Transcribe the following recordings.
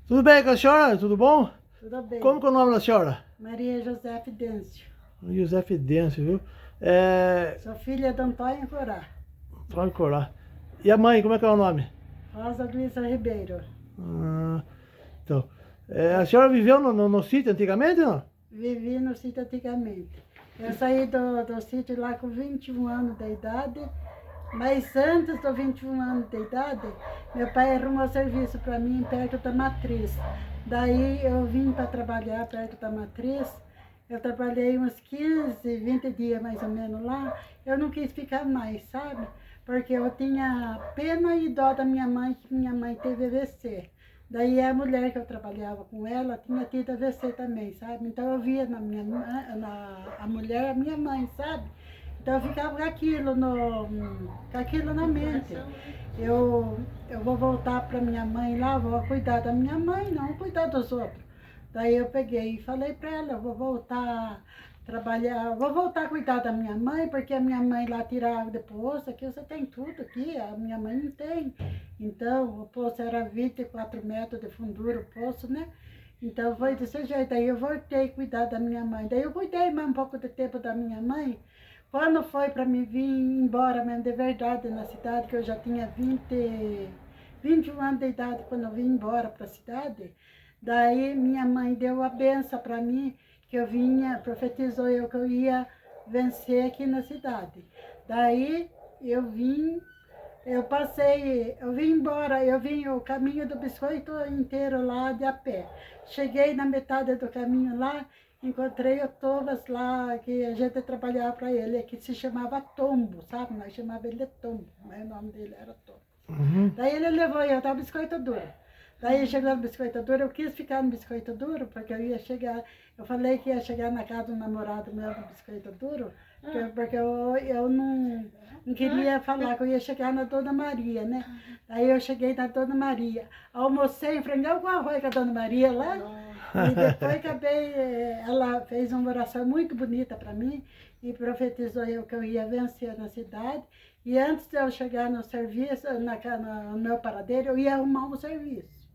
Tudo bem com a senhora? Tudo bom? Tudo bem. Como que é o nome da senhora? Maria José Dêncio. José Fidêncio, viu? Sou filha de Antônio Corá. Pode colar. E a mãe, como é que é o nome? Rosa Luísa Ribeiro. Ah, então, a senhora viveu no sítio antigamente, não? Vivi no sítio antigamente. Eu saí do sítio lá com 21 anos de idade, mas antes dos 21 anos de idade, meu pai arrumou serviço para mim perto da matriz. Daí eu vim para trabalhar perto da matriz. Eu trabalhei uns 15, 20 dias mais ou menos lá. Eu não quis ficar mais, sabe? Porque eu tinha pena e dó da minha mãe, que minha mãe teve AVC. Daí a mulher que eu trabalhava com ela tinha tido AVC também, sabe? Então eu via a mulher, a minha mãe, sabe? Então eu ficava com aquilo na mente. Eu vou voltar para minha mãe lá, vou cuidar da minha mãe, não cuidar dos outros. Daí eu peguei e falei para ela, eu vou voltar trabalhar, vou voltar a cuidar da minha mãe, porque a minha mãe lá tira água do poço, aqui você tem tudo aqui, a minha mãe não tem. Então, o poço era 24 metros de fundura, o poço, né? Então foi desse jeito, aí eu voltei a cuidar da minha mãe. Daí eu cuidei mais um pouco de tempo da minha mãe. Quando foi para me vir embora mesmo de verdade na cidade, que eu já tinha 21 anos de idade quando eu vim embora para a cidade, daí minha mãe deu a benção para mim, que eu vinha, profetizou eu que eu ia vencer aqui na cidade. Daí eu vim embora, eu vim o caminho do biscoito inteiro lá de a pé. Cheguei na metade do caminho lá, encontrei o Thomas lá, que a gente trabalhava para ele, que se chamava Tombo, sabe? Nós chamávamos ele de Tombo, mas o nome dele era Tombo. Uhum. Daí ele levou eu até o biscoito duro. Daí chegou no biscoito duro, eu quis ficar no biscoito duro, porque eu falei que ia chegar na casa do namorado meu no biscoito duro, porque eu não queria falar que eu ia chegar na Dona Maria, né? Daí eu cheguei na Dona Maria, almocei frangão com arroz com a Dona Maria lá, e depois acabei, ela fez uma oração muito bonita para mim, e profetizou eu que eu ia vencer na cidade, e antes de eu chegar no serviço, no meu paradeiro, eu ia arrumar um serviço.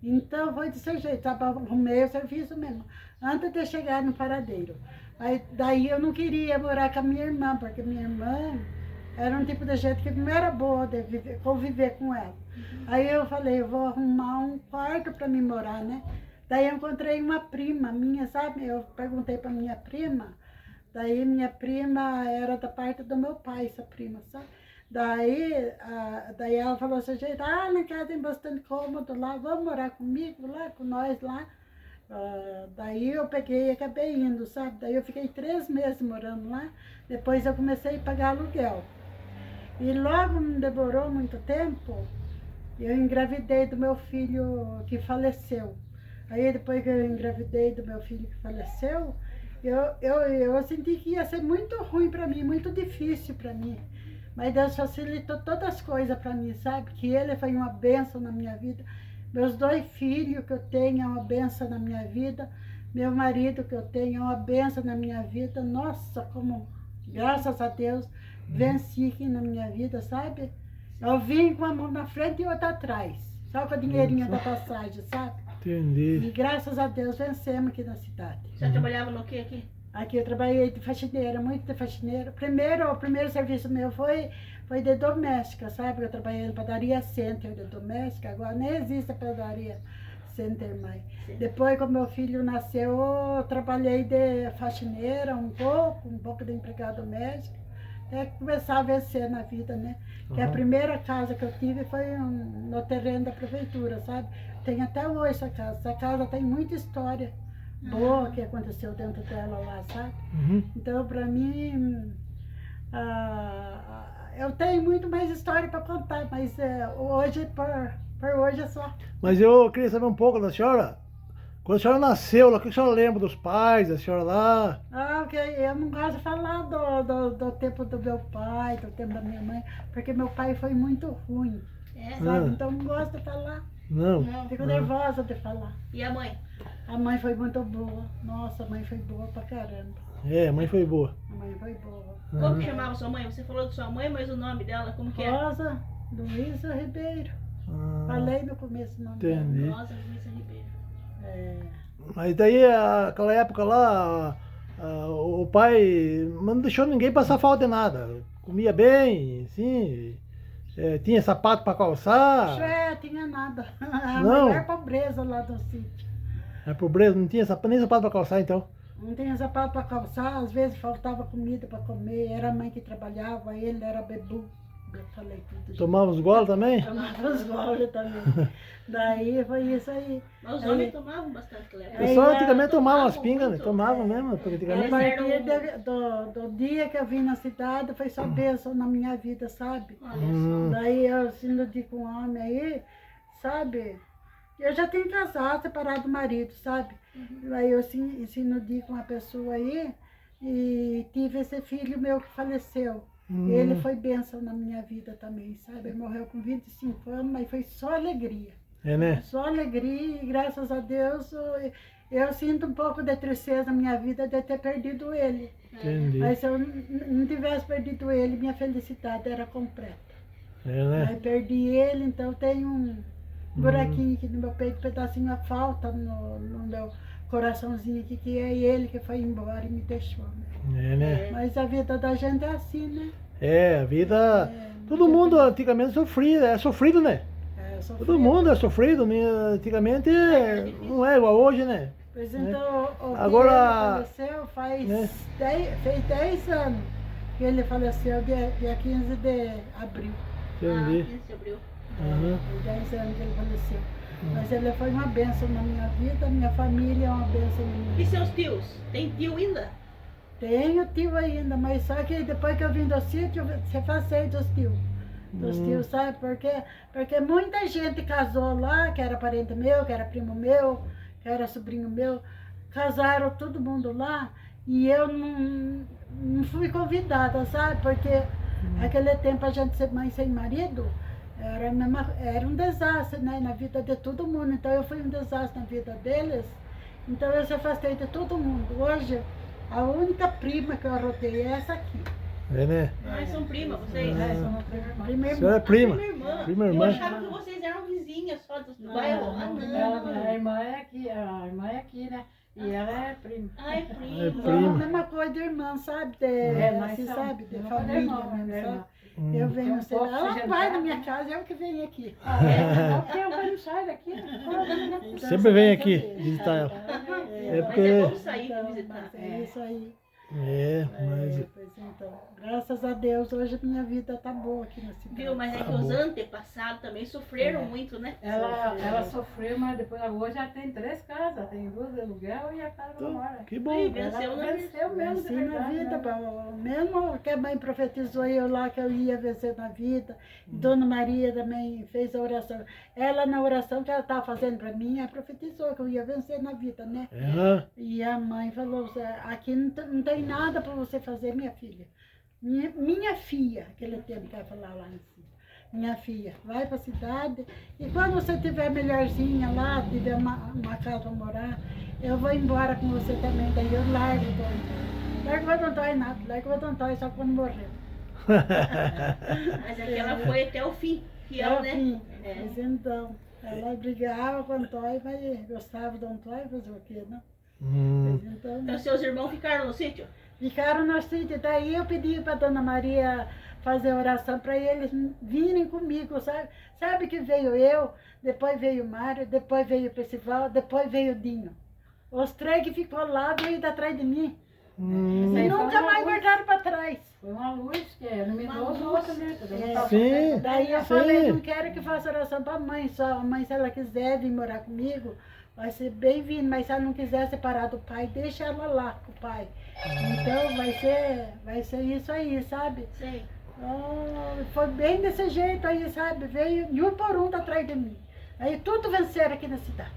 Então foi desse jeito, arrumei o serviço mesmo, antes de chegar no paradeiro. Aí, daí eu não queria morar com a minha irmã, porque minha irmã era um tipo de gente que não era boa de conviver com ela. Aí eu falei, eu vou arrumar um quarto para me morar, né? Daí eu encontrei uma prima minha, sabe? Eu perguntei para minha prima, daí minha prima era da parte do meu pai, essa prima, sabe? Daí ela falou assim, gente, na casa tem bastante cômodo lá, vamos morar comigo lá, com nós lá. Daí eu peguei e acabei indo, sabe? Daí eu fiquei 3 meses morando lá, depois eu comecei a pagar aluguel. E logo não demorou muito tempo, eu engravidei do meu filho que faleceu. Aí depois que eu engravidei do meu filho que faleceu, eu senti que ia ser muito ruim para mim, muito difícil para mim. Mas Deus facilitou todas as coisas para mim, sabe? Que Ele foi uma bênção na minha vida. Meus 2 filhos que eu tenho é uma bênção na minha vida. Meu marido que eu tenho é uma bênção na minha vida. Nossa, como, graças a Deus, venci aqui na minha vida, sabe? Eu vim com a mão na frente e outra atrás. Só com a dinheirinha da passagem, sabe? Entendi. E graças a Deus vencemos aqui na cidade. Você trabalhava no que aqui? Aqui eu trabalhei de faxineira, muito de faxineira. O primeiro serviço meu foi de doméstica, sabe? Eu trabalhei na padaria Center de doméstica, agora nem existe a padaria Center mais. Sim. Depois, quando meu filho nasceu, eu trabalhei de faxineira um pouco de empregada doméstica, até começar a vencer na vida, né? Que a primeira casa que eu tive foi no terreno da prefeitura, sabe? Tem até hoje essa casa. Essa casa tem muita história boa que aconteceu dentro dela lá, sabe? Uhum. Então, para mim, eu tenho muito mais história para contar, mas hoje, por hoje é só. Mas eu queria saber um pouco da senhora. Quando a senhora nasceu, o que a senhora lembra dos pais, da senhora lá? Eu não gosto de falar do tempo do meu pai, do tempo da minha mãe, porque meu pai foi muito ruim, sabe? Então não gosto de falar. Não. Fico nervosa de falar. E a mãe? A mãe foi muito boa. Nossa, a mãe foi boa pra caramba. A mãe foi boa. A mãe foi boa. Como que chamava sua mãe? Você falou de sua mãe, mas o nome dela, como que é? Rosa Luísa Ribeiro. Falei no começo o nome dela. Entendi. Rosa Luísa Ribeiro. É, Mas daí, aquela época lá, o pai não deixou ninguém passar falta de nada. Comia bem, assim, tinha sapato para calçar. tinha nada. A Não. maior pobreza lá do sítio. A pobreza não tinha nem sapato para calçar, então. Não tinha sapato para calçar, às vezes faltava comida para comer. Era a mãe que trabalhava, ele era bebu. Eu falei tudo. Tomava os goles também? Tomava os goles também. Daí foi isso aí. Mas os Aí- homens tomavam bastante aquela O época. pessoal Aí, antigamente tomava umas tomavam pingas, né? muito. Tomava mesmo, porque A antigamente. Eles partir do dia que eu vim na cidade, foi só bênção na minha vida, sabe? Olha Hum. Daí eu sendo de com um homem aí, sabe? Eu já tenho casado, separado do marido, sabe? Daí eu ensino de com uma pessoa aí e tive esse filho meu que faleceu. Ele foi bênção na minha vida também, sabe? Ele morreu com 25 anos, mas foi só alegria. É, né? Só alegria e graças a Deus eu sinto um pouco de tristeza na minha vida de ter perdido ele. Entendi. Mas se eu não tivesse perdido ele, minha felicidade era completa. É, né? Aí perdi ele, então tem um buraquinho aqui no meu peito, um pedacinho a falta no meu coraçãozinho aqui, que é ele que foi embora e me deixou. Né? É, né? Mas a vida da gente é assim, né? É, a vida. Todo mundo antigamente sofria, é sofrido, né? É, Todo mundo é sofrido, né? Antigamente não é igual hoje, né? Pois então, o que Agora, ele faleceu faz né? fez 10 anos que ele faleceu, dia 15 de abril. Entendi. 15 de abril. Uhum. Fez 10 anos que ele faleceu. Mas ele foi uma bênção na minha vida, minha família é uma bênção na minha E vida. seus tios? Tem tio ainda? Tenho tio ainda, mas só que depois que eu vim do sítio, se afastei dos tios. Dos tios, sabe? Porque muita gente casou lá, que era parente meu, que era primo meu, que era sobrinho meu. Casaram todo mundo lá e eu não fui convidada, sabe? Porque naquele tempo a gente ser mãe sem marido era um desastre, né? Na vida de todo mundo. Então eu fui um desastre na vida deles. Então eu se afastei de todo mundo. Hoje, a única prima que eu arrotei é essa aqui. É, né? Ah, são primas vocês? Somos prima A irmã. senhora é prima. irmã. Prima Eu irmã. achava que vocês eram vizinhas só do bairro. Ah, não. A irmã é aqui, né? E ela é prima. Ah, é prima. É Somos prima. a mesma coisa de irmã, sabe? nós Assim, somos. sabe? De Mesma coisa de família irmã, mesmo, né, sabe? irmã? Eu venho, Tem um sei lá, pouco ela de vai jantar, na minha né? casa, eu que venho aqui. Porque eu não saio daqui. Então, Sempre vem aqui sabe? visitar ela. É Mas porque. é bom sair pra Então, visitar. mas é isso aí. É, mas. Pois então, graças a Deus, hoje minha vida tá boa aqui na cidade. Viu? Mas é que os antepassados também sofreram muito, né? Ela sofreu, mas depois hoje ela tem 3 casas. Tem 2 de aluguel e a casa que ela mora. Que bom. Aí, venceu na Ela venceu mesmo, de Venci na verdade, vida, né? bom, mesmo que a mãe profetizou eu lá que eu ia vencer na vida, Dona Maria também fez a oração. Ela na oração que ela estava fazendo para mim, ela profetizou que eu ia vencer na vida, né? Aham. E a mãe falou, aqui não tem nada para você fazer, minha filha. Minha filha, aquele tempo que ela falava lá em cima. Minha filha, vai para a cidade e quando você tiver melhorzinha lá, tiver uma casa para morar, eu vou embora com você também, daí eu largo o Antônio. Largo o Antônio nada, largo o Antônio só quando morreu. Mas é que ela foi até o fim, fiel, né? Sim, É. mas então, ela brigava com o Antônio, mas gostava do Antônio, fazer o quê, não? Mas então, Então seus irmãos ficaram no sítio? ficaram no sítio, daí eu pedi para Dona Maria fazer oração para eles virem comigo, sabe? Sabe que veio eu, depois veio o Mário, depois veio o Percival, depois veio o Dinho. Os 3 que ficou lá veio atrás de mim. Hum. E Aí nunca foi uma mais luz. voltaram para trás. Foi uma luz que iluminou Uma os luz. outros, né? Sim. Daí eu Sim. falei, não quero que faça oração para a mãe, só a mãe, se ela quiser vir morar comigo, vai ser bem-vindo, mas se ela não quiser separar do pai, deixa ela lá com o pai. Então vai ser isso aí, sabe? Sei. Oh, foi bem desse jeito aí, sabe? Veio de um por um atrás de mim. Aí tudo venceram aqui na cidade.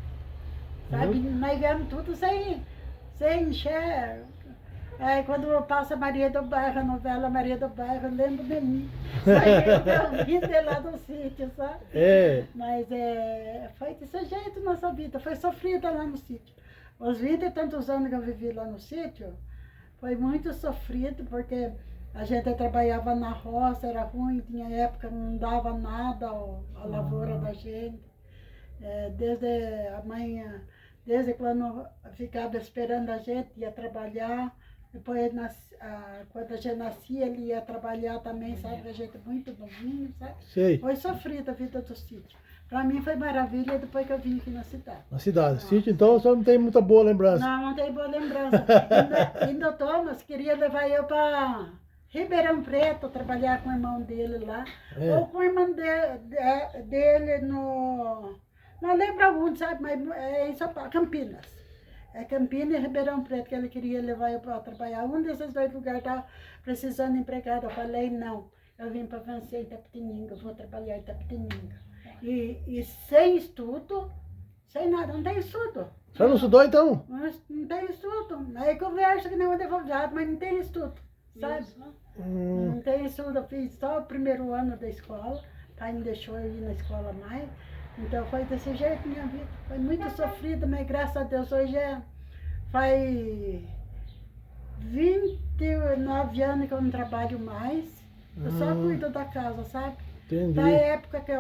Sabe? Nós viemos tudo sem enxerga. Aí quando passa Maria do Bairro, a novela Maria do Bairro, eu lembro de mim. Eu vim de lá do sítio, sabe? É. Mas foi desse jeito nossa vida, foi sofrida lá no sítio. Os 20 e tantos anos que eu vivi lá no sítio, foi muito sofrido, porque A gente trabalhava na roça, era ruim, tinha época que não dava nada a lavoura da gente. Desde a mãe, desde quando ficava esperando a gente, ia trabalhar. Depois, quando a gente nascia, ele ia trabalhar também, sabe? A gente muito novinho, sabe? Sei. Foi sofrida a vida do sítio. Para mim foi maravilha depois que eu vim aqui na cidade. Na cidade. Sítio, então, você não tem muita boa lembrança. Não tem boa lembrança. Ainda o Thomas queria levar eu para Ribeirão Preto, trabalhar com o irmão dele lá. Ou com o irmão dele no... Não lembro onde, sabe? Mas é em São Paulo, Campinas. É Campinas e Ribeirão Preto que ele queria levar eu para trabalhar. Um desses dois lugares estava precisando de empregado. Eu falei, não. Eu vim para vencer em Itapetininga, eu vou trabalhar em Itapetininga. E sem estudo, sem nada, não tem estudo. Você não estudou, então? Não tem estudo. Aí conversa que nem um advogado, mas não tem estudo, sabe? Não tem estudo. Eu fiz só o primeiro ano da escola. O pai me deixou eu ir na escola mais. Então foi desse jeito minha vida. Foi muito sofrida, mas graças a Deus hoje faz 29 anos que eu não trabalho mais. Eu só cuido da casa, sabe? Entendi. Da época que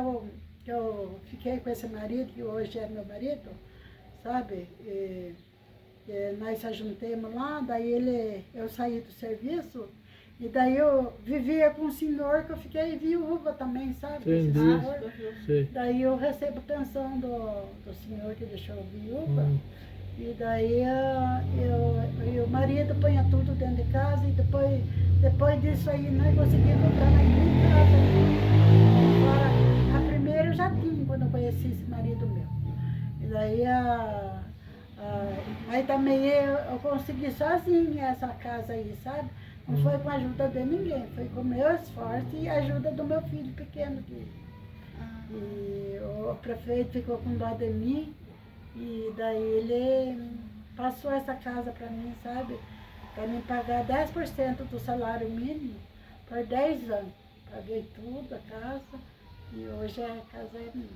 eu fiquei com esse marido, que hoje é meu marido, sabe? Nós se juntamos lá, daí eu saí do serviço, e daí eu vivia com um senhor que eu fiquei viúva também, sabe? Esse Entendi. senhor. Sei. Daí eu recebo pensão do senhor que deixou eu viúva. E daí o marido punha tudo dentro de casa e depois disso aí nós conseguimos comprar mais em casa. Agora, a primeira eu já tinha quando eu conheci esse marido meu. E daí aí também eu consegui sozinha essa casa aí, sabe? Não foi com a ajuda de ninguém, foi com o meu esforço e a ajuda do meu filho pequeno. E o prefeito ficou com dó de mim. E daí ele passou essa casa para mim, sabe? Para mim pagar 10% do salário mínimo por 10 anos. Paguei tudo, a casa, e hoje a casa é minha,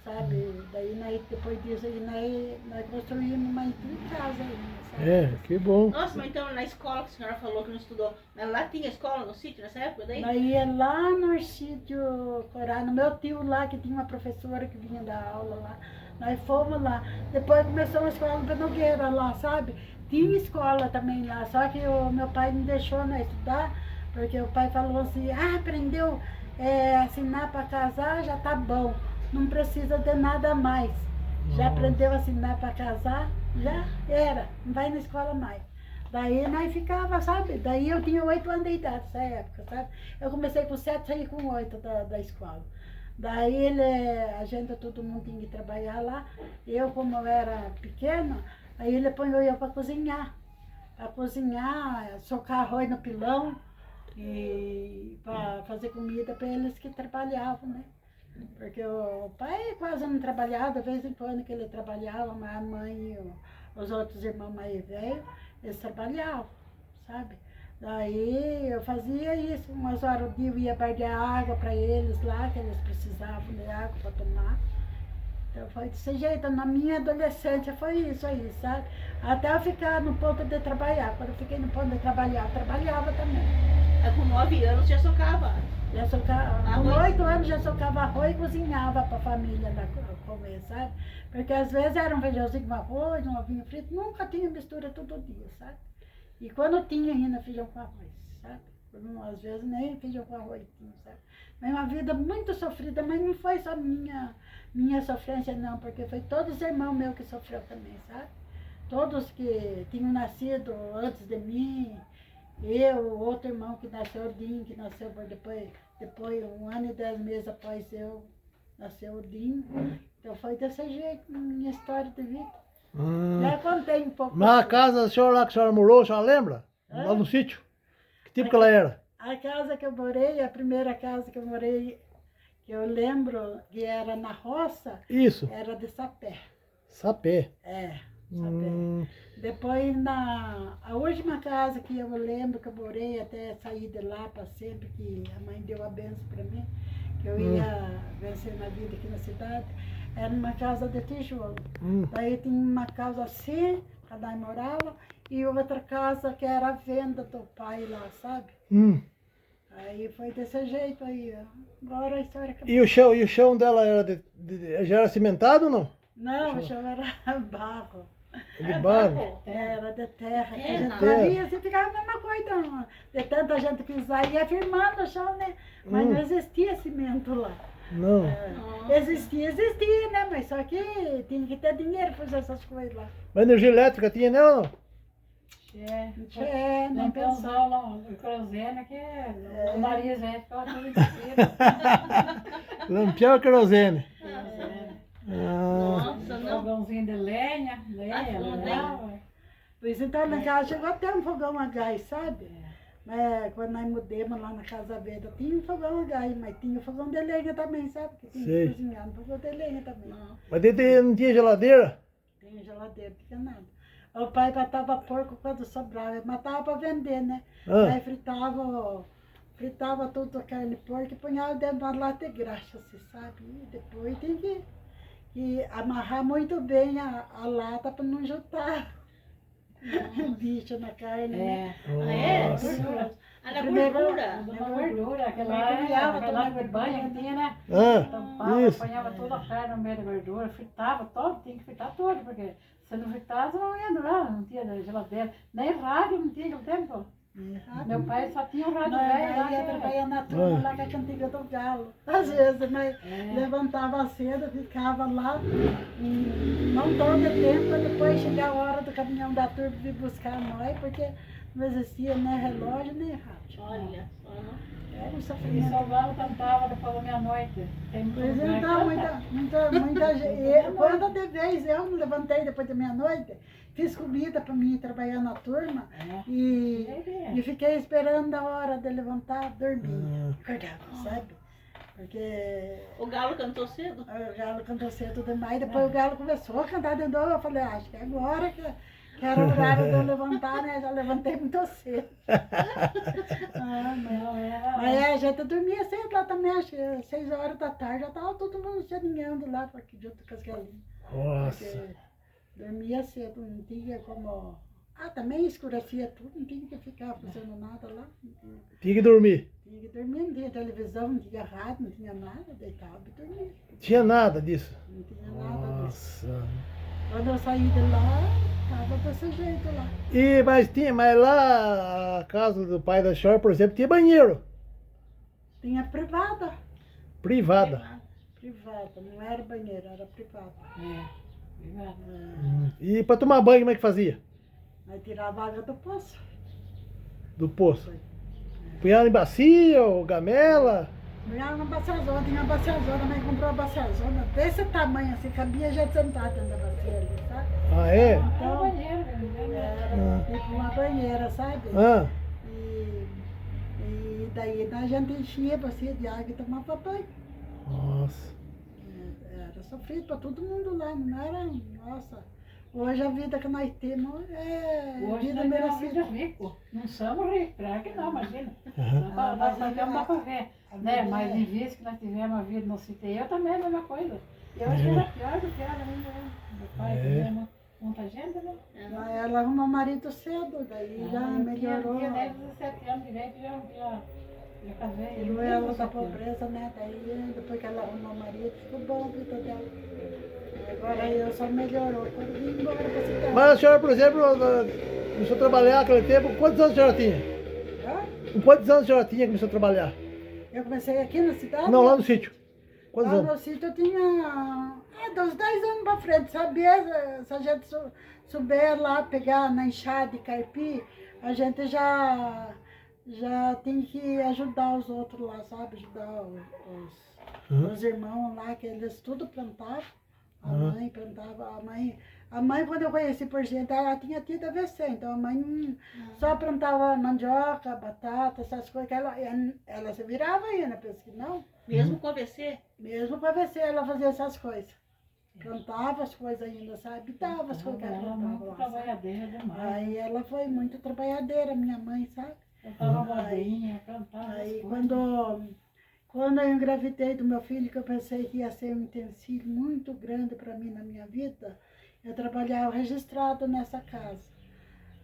sabe? Daí depois disso aí nós construímos uma casa aí, sabe? Que bom. Nossa, mas então na escola que a senhora falou que não estudou, mas lá tinha escola no sítio nessa época daí? Daí ia lá no sítio Corá, no meu tio lá, que tinha uma professora que vinha dar aula lá. Nós fomos lá. Depois começou a escola da Nogueira lá, sabe? Tinha escola também lá, só que o meu pai não deixou nós estudar, porque o pai falou assim, aprendeu assinar para casar, já tá bom, não precisa de nada mais. Já aprendeu a assinar para casar, já era, não vai na escola mais. Daí nós ficava, sabe? Daí eu tinha 8 anos de idade nessa época, sabe? Eu comecei com 7, saí com 8 da escola. Daí todo mundo tinha que trabalhar lá. Eu, como eu era pequena, aí ele põe eu para cozinhar. Para cozinhar, socar arroz no pilão e para fazer comida para eles que trabalhavam, né? Porque o pai quase não trabalhava, de vez em quando que ele trabalhava, mas a mãe e os outros irmãos mais velhos, eles trabalhavam, sabe? Daí eu fazia isso, umas horas do dia eu ia bardear água para eles lá, que eles precisavam de água para tomar. Então foi desse jeito, na minha adolescência foi isso aí, sabe? Até eu ficar no ponto de trabalhar. Quando eu fiquei no ponto de trabalhar, eu trabalhava também. Aí com 9 anos já socava. Já socava, com 8 anos já socava arroz e cozinhava para a família lá comer, sabe? Porque às vezes era um feijãozinho com arroz, um ovinho frito, nunca tinha mistura todo dia, sabe? E quando tinha ainda feijão com arroz, sabe? Às vezes nem feijão com arroz tinha, sabe? Mas uma vida muito sofrida, mas não foi só minha sofrência não, porque foi todos os irmãos meus que sofreu também, sabe? Todos que tinham nascido antes de mim, eu, outro irmão que nasceu, o Dinho, que nasceu depois 1 ano e 10 meses após eu, nasceu o Dinho. Então foi desse jeito, minha história de vida. Já contei um pouco. Mas a casa da senhora lá que a senhora morou, a senhora lembra? Lá no sítio? Que tipo que ela era? A casa que eu morei, a primeira casa que eu morei, que eu lembro que era na roça, Isso. era de sapé. Sapé. Sapé. Depois, a última casa que eu lembro que eu morei, até sair de lá para sempre, que a mãe deu a benção para mim, que eu ia vencer na vida aqui na cidade, era uma casa de tijolo. Daí tinha uma casa assim, cada um morava, e outra casa que era a venda do pai lá, sabe? Aí foi desse jeito aí, ó. Agora a história acabou. E o chão dela era já era cimentado ou não? Não, o chão era barro. De barro? Era de terra. Que a gente Terra. valia, assim, ficava a mesma coisa. Não. De tanta gente pisar, ia firmando o chão, né? Mas não existia cimento lá. Não. Existia, né? Mas só que tinha que ter dinheiro para fazer essas coisas lá. Mas energia elétrica tinha nela ou não? É, nem pensar. Lampãozão lá, o querosene que o nariz ficava tudo entupido. Lampião e querosene. Nossa, não. Fogãozinho de lenha, legal. Pois então, na casa chegou até um fogão a gás, sabe? Mas quando nós mudamos lá na Casa Verde, tinha um fogão a gás, mas tinha um fogão de lenha também, sabe? Que tinha Sei. que cozinhar no fogão de lenha também. Mas dentro não tinha geladeira? Tinha geladeira, não tinha nada. O pai matava porco quando sobrava, ele matava para vender, né? Aí fritava toda a carne de porco e punhava dentro de uma lata de graxa, assim, sabe? E depois tem que amarrar muito bem a lata para não juntar bicho na carne, né? Nossa. Na gordura. Na gordura, aquela água de banho que tinha, né? Tampava, Isso. apanhava toda a carne no meio da gordura, fritava todo, tinha que fritar todo, porque se não fritasse não ia durar, não tinha geladeira. Nem rádio não tinha naquele tempo. Meu pai só tinha um rádio velho lá. Ia trabalhar na turma lá com a cantiga do galo. Às vezes, mas levantava cedo, ficava lá, não todo tempo, depois chegava a hora do caminhão da turma vir buscar nós, porque não existia nem relógio, nem rádio. Olha só, não. Era um E sofrimento. São Paulo cantava depois da meia-noite. Tem muito Pois lugar então, que muita gente. Quando de vez eu me levantei depois da meia-noite, fiz comida para mim trabalhar na turma e fiquei esperando a hora de levantar, dormir. Acordava, sabe? Porque O galo cantou cedo? o galo cantou cedo demais, depois o galo começou a cantar de novo. Eu falei, acho que é agora que era o horário de eu levantar, né? Já levantei muito cedo. Mas a gente dormia cedo lá também, acho que 6 horas da tarde, já estava todo mundo chegando lá aqui junto com as galinhas. Nossa. Porque dormia cedo, não tinha como. Também escurecia tudo, não tinha que ficar fazendo nada lá. Tinha que dormir. Tinha que dormir, não tinha televisão, não tinha rádio, não tinha nada, deitava e dormia. Tinha nada disso. Não tinha nada disso. Nossa. Quando eu saí de lá, estava desse jeito lá. Mas lá a casa do pai da senhora, por exemplo, tinha banheiro. Tinha privada. Privada. Privada, não era banheiro, era privada. E para tomar banho, como é que fazia? Aí tirava a água do poço. Do poço. Punhava em bacia ou gamela? Punhava na baciazona, tinha uma baciazona, mas comprou uma baciazona desse tamanho, assim, cabia gente sentada dentro da bacia ali, sabe? Ah, é? era Então, banheiro, era tipo uma banheira, sabe? Ah, E daí a gente enchia a bacia de água e tomava banho. nossa. Era sofrido para todo mundo lá, não era, nossa. Hoje a vida que nós temos é Hoje vida nós temos uma merecida. vida rico. Não somos ricos, claro que não, imagina. mas Nós sabemos dá para ver. Né? Mas em vez que nós tivemos a vida no sítio, eu também a mesma coisa. Eu acho que era pior do que era ainda, né? Meu pai tinha muita gente, né? Ela arrumou marido cedo, daí já melhorou. Tinha 10, 17 anos direito, já casei. Tirou ela da pobreza, né? Daí depois que ela arrumou marido, ficou bom a vida dela. Agora eu só melhorou quando vim embora pra cidade. Mas a senhora, por exemplo, começou a trabalhar naquele tempo, quantos anos a senhora tinha? Hã? Com quantos anos a senhora tinha que começou a trabalhar? Eu comecei aqui na cidade? Não, lá no sítio. Quantos Lá anos? no sítio eu tinha dos 10 anos pra frente, sabia? Se a gente souber lá pegar na enxada de carpi, a gente já tem que ajudar os outros lá, sabe? Ajudar os irmãos lá, que eles tudo plantavam. A mãe plantava, a mãe quando eu conheci por gente, ela tinha tido AVC, então a mãe só plantava mandioca, batata, essas coisas, que ela se virava aí, né? Pensa que não. Mesmo com AVC? Mesmo com AVC ela fazia essas coisas. Plantava as coisas ainda, sabe? Dava as coisas que ela Ela plantava muito lá, sabe? trabalhadeira demais. Aí ela foi muito trabalhadeira, minha mãe, sabe? Cantava modinha, cantava. Aí quando eu engravidei do meu filho, que eu pensei que ia ser um utensílio muito grande para mim na minha vida, eu trabalhava registrado nessa casa.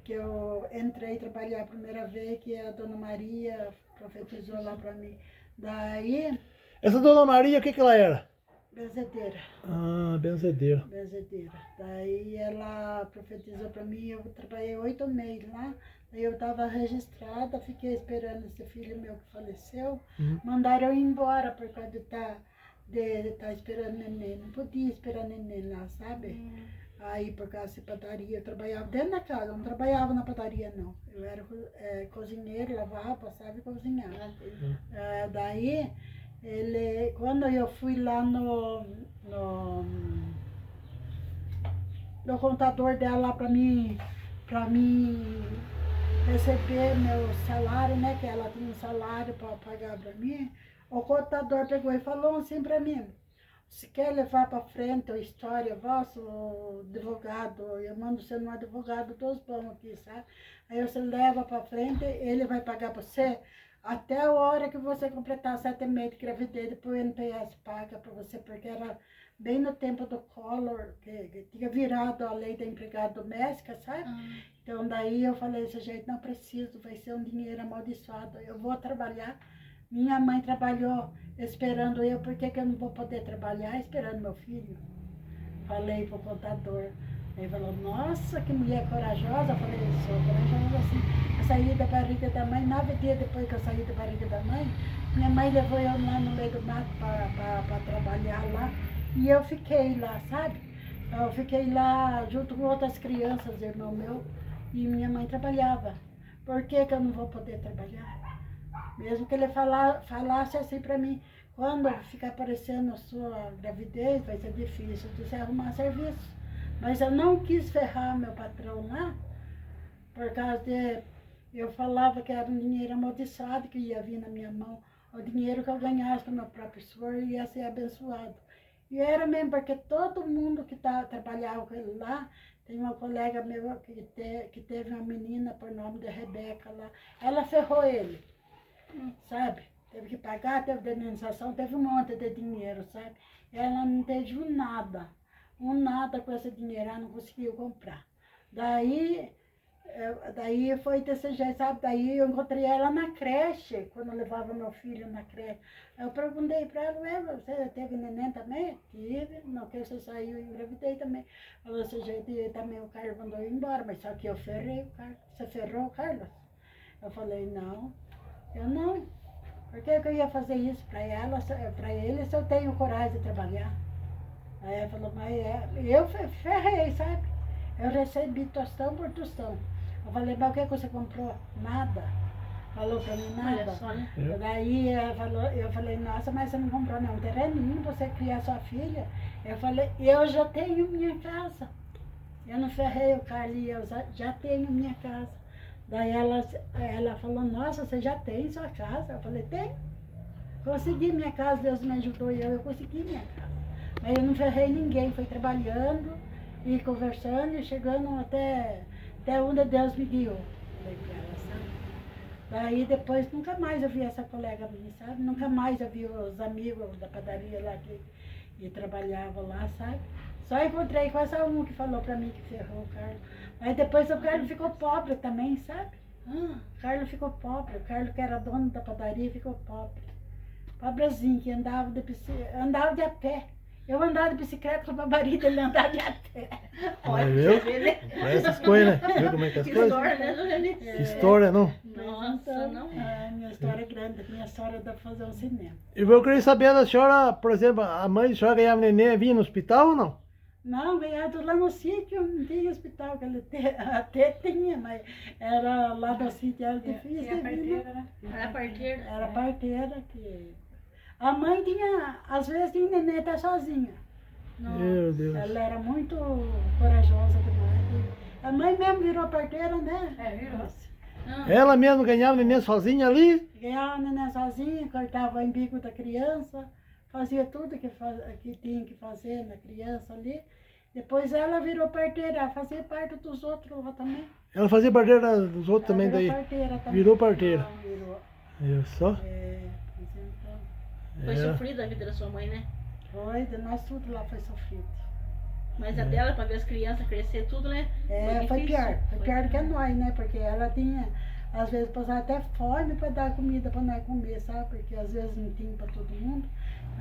que eu entrei trabalhar a primeira vez, que a Dona Maria profetizou lá para mim. Daí, Essa Dona Maria, o que ela era? benzedeira. Ah, benzedeira. Benzedeira. Daí ela profetizou para mim, eu trabalhei 8 meses lá. Daí eu estava registrada, fiquei esperando esse filho meu que faleceu. Mandaram eu ir embora por causa de estar esperando neném. Não podia esperar neném lá, sabe? Aí por causa de padaria, eu trabalhava dentro da casa, eu não trabalhava na padaria não. Eu era cozinheiro, lavava, passava e cozinhava. Daí, quando eu fui lá no contador dela para mim receber meu salário, né? Que ela tinha um salário para pagar para mim. O contador pegou e falou assim para mim: se quer levar para frente a história vossa, o advogado, eu mando você no advogado dos bons aqui, sabe? Aí você leva para frente, ele vai pagar para você até a hora que você completar 7 meses de gravidez, depois o NPS paga para você, porque era bem no tempo do Collor, que tinha virado a lei da empregada doméstica, sabe? Então daí eu falei desse jeito, não preciso, vai ser um dinheiro amaldiçoado, eu vou trabalhar. Minha mãe trabalhou esperando eu, por que eu não vou poder trabalhar esperando meu filho? Falei pro contador. Ele falou, nossa, que mulher corajosa. Eu falei, sou corajosa assim. Eu saí da barriga da mãe, 9 dias depois que eu saí da barriga da mãe, minha mãe levou eu lá no meio do mato para trabalhar lá. E eu fiquei lá, sabe? Eu fiquei lá junto com outras crianças, irmão meu, e minha mãe trabalhava. Por que eu não vou poder trabalhar? Mesmo que ele falasse assim para mim, quando ficar aparecendo a sua gravidez, vai ser difícil de você arrumar serviço. Mas eu não quis ferrar meu patrão lá, por causa de... Eu falava que era um dinheiro amaldiçoado que ia vir na minha mão. O dinheiro que eu ganhasse com meu próprio esforço ia ser abençoado. E era mesmo, porque todo mundo que trabalhava com ele lá, tem uma colega meu que teve uma menina por nome de Rebeca lá, ela ferrou ele, sabe? Teve que pagar, teve indenização, teve um monte de dinheiro, sabe? Ela não teve nada com esse dinheiro, ela não conseguiu comprar. Daí foi desse jeito, sabe? Daí eu encontrei ela na creche, quando eu levava meu filho na creche. Eu perguntei para ela, você teve neném também? Tive, não que você saiu e engravidei também. Falou desse jeito, e também o Carlos mandou ir embora, mas só que eu ferrei o Carlos. Você ferrou o Carlos? Eu falei, não, eu não. Por que eu ia fazer isso para ele se eu tenho coragem de trabalhar? Aí ela falou, mas eu ferrei, sabe? Eu recebi tostão por tostão. Eu falei, mas o que você comprou? Nada. Falou para mim, nada. Só, né? Daí eu falei, nossa, mas você não comprou nenhum terreninho para você criar sua filha? Eu falei, eu já tenho minha casa. Eu não ferrei o Carlinhos, eu já tenho minha casa. Daí ela falou, nossa, você já tem sua casa? Eu falei, tenho. Consegui minha casa, Deus me ajudou e eu consegui minha casa. Mas eu não ferrei ninguém, fui trabalhando e conversando e chegando até onde Deus me guiou. Falei pra ela, sabe? Daí depois nunca mais eu vi essa colega minha, sabe? Nunca mais eu vi os amigos da padaria lá que trabalhavam lá, sabe? Só encontrei com essa um que falou pra mim que ferrou o Carlos. Aí depois o Carlos ficou pobre também, sabe? O Carlos ficou pobre. O Carlos, que era dono da padaria, ficou pobre. Pobrezinho, que andava de a pé. Eu andava de bicicleta com a marido, ele andava de a pé. Olha, Viu? você vê, né? Essas coisas, né? Viu como é que é as Que coisas? história, né, Lorene? Que história, não? Nossa, não. Minha história é grande, minha história dá pra fazer um cinema. E eu queria saber da senhora, por exemplo, a mãe da senhora ganhava neném, vinha no hospital ou não? Não, ganhado lá no sítio, não tinha hospital, que ele até tinha, mas era lá do sítio, era difícil. Tinha de vir, parteira, né? Era parteira. Era parteira que... A mãe tinha, às vezes tinha neném até sozinha. Meu Deus. Ela era muito corajosa demais. A mãe mesmo virou parteira, né? Virou. Ela mesmo ganhava neném sozinha ali? Ganhava a neném sozinha, cortava o umbigo da criança, fazia tudo que tinha que fazer na criança ali. Depois ela virou parteira, ela fazia parte dos outros lá também. Ela fazia parteira dos outros também Ela daí? virou parteira também. Virou parteira. Virou. Viu só? Pois então. Foi É. sofrida a vida da sua mãe, né? Foi, de nós tudo lá foi sofrido. Mas a dela, pra ver as crianças crescer tudo, né? Foi difícil. pior. Foi pior do que nós, né? Porque ela tinha, às vezes, passava até fome para dar comida para nós comer, sabe? Porque às vezes não tinha para todo mundo.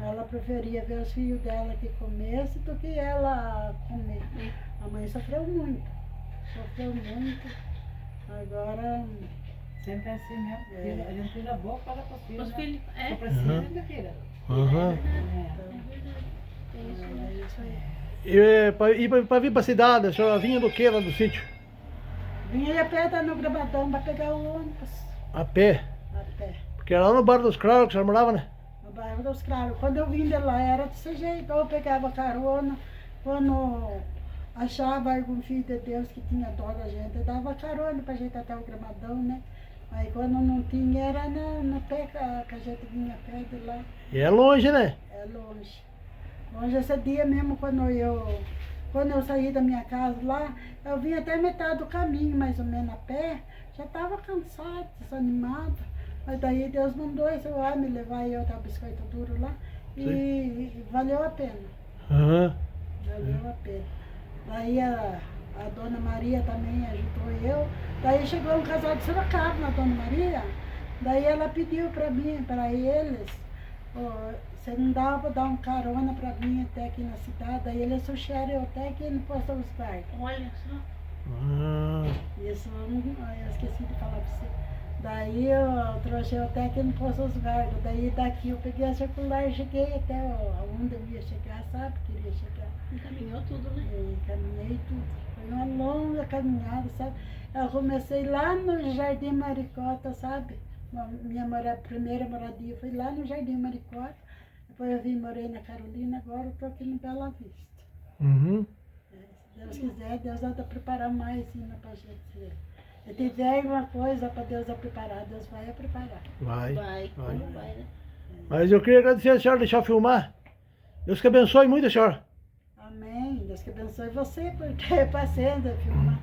Ela preferia ver os filhos dela que comessem do que ela comer. A mãe sofreu muito. Sofreu muito. Agora. Sempre é assim mesmo. A gente tira a boca para os filhos. Os né? filhos, Só precisa de filha. Aham. Tem isso, É isso aí. E pra vir pra cidade, a senhora vinha do que lá do sítio? Vinha a pé no Gramadão para pegar o ônibus. A pé. A pé. Porque era lá no Bar dos Cravos que a senhora morava, né? No bairro dos Cravos. Quando eu vim de lá era desse jeito. Eu pegava carona. Quando achava algum filho de Deus que tinha dó da gente, eu dava carona pra gente até o Gramadão, né? Aí quando não tinha, era no pé que a gente vinha a pé de lá. E é longe, né? É longe. Longe esse dia mesmo, quando eu saí da minha casa lá, eu vim até metade do caminho, mais ou menos a pé, já estava cansado, desanimado. Mas daí Deus mandou esse homem me levar e eu dar biscoito duro lá e valeu a pena. Aham. Valeu a pena. Daí a Dona Maria também ajudou eu. Daí chegou um casal de Sorocaba na Dona Maria. Daí ela pediu para mim, para eles, você não dava para dar um carona para mim até aqui na cidade. Daí eles suxeram eu até aqui no Posto dos Guardas. Olha só. Ah, Isso eu esqueci de falar para você. Daí eu trouxe eu até aqui no Posto dos Guardas. Daí daqui eu peguei a circular e cheguei até onde eu ia chegar, sabe? Queria chegar. Encaminhou tudo, né? Caminhei tudo. Foi uma longa caminhada, sabe? Eu comecei lá no Jardim Maricota, sabe? Primeira moradia foi lá no Jardim Maricota. Depois eu vim, morei na Carolina, agora eu tô aqui no Bela Vista. uhum. Se Deus quiser, Deus vai preparar mais ainda pra gente. Se tiver alguma coisa para Deus preparar, Deus vai preparar. Vai. Vai, como vai, né? Mas eu queria agradecer a senhora deixar eu filmar. Deus que abençoe muito a senhora. Amém. Deus que abençoe você por ter paciência de filmar.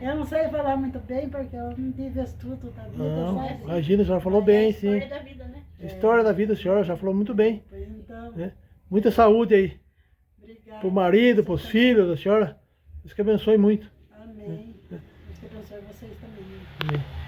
Eu não sei falar muito bem porque eu não tive estudo da vida, Não, sabe? imagina, a senhora falou bem, sim. História da vida, né? História da vida, a senhora já falou muito bem. Pois então, Né? Muita saúde aí. obrigada. Pro marido, Você pros também. filhos da senhora. Deus que abençoe muito. Amém. Deus que abençoe vocês também. Amém.